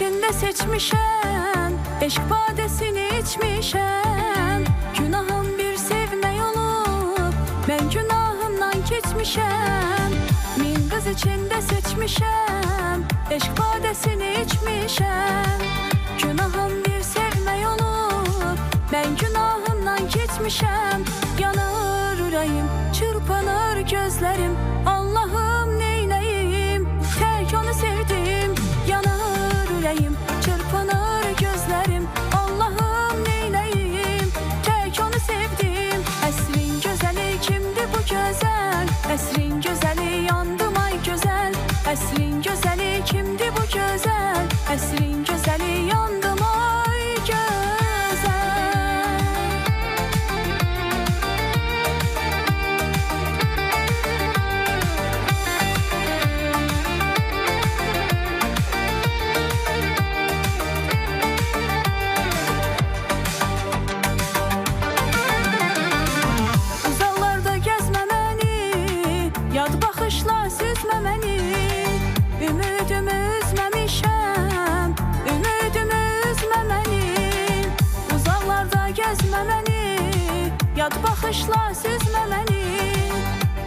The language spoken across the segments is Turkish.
içinde seçmişem, eşk badesini içmişem. Günahım bir sevme olup, ben günahımdan geçmişem. Min kız içinde seçmişem, eşk badesini içmişem. Günahım bir sevme olup, ben günahımdan geçmişem. Yanar yüreğim, çırpınır gözlerim, Allah'ım neyleyim, tek onu sevdim. Yanar yüreğim, çırpınır gözlerim, Allah'ım neyleyim, tek onu sevdim. Əsrin gözəli kimdi bu gözəl, əsrin gözəli yandım ay gözəl. Əsrin gözəli kimdi bu gözəl, əsrin gözəli yandım ay gözəl. Yad baxışla süzmə məni, ümidimi üzməmişəm, ümidimi üzmə məni. Uzaqlarda gəzmə məni, yad baxışla süzmə məni,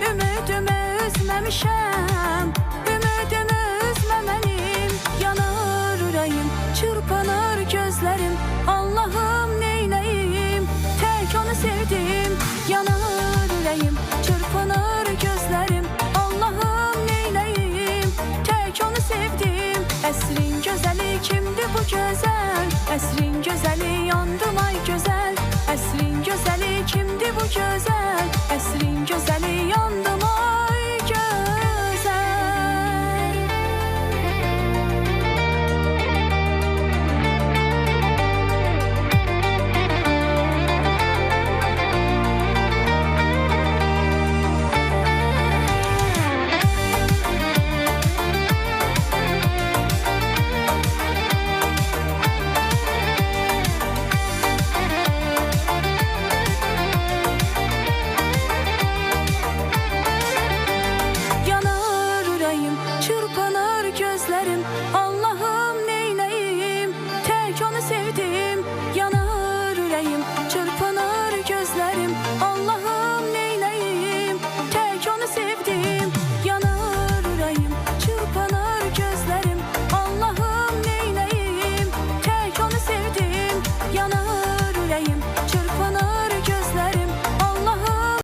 ümidimi üzməmişəm, ümidimi üzmə mənim. Yanar ürəyim, çırpınır gözlərim, Allah'ım neyləyim, tek onu sevdim. Yanar ürəyim, çırpınır gözlerim, Allah'ım neyleyim, tek onu sevdim. Əsrin gözəli kimdi bu gözəl, əsrin gözəli yandım ay gözəl. Əsrin gözəli kimdi bu gözəl.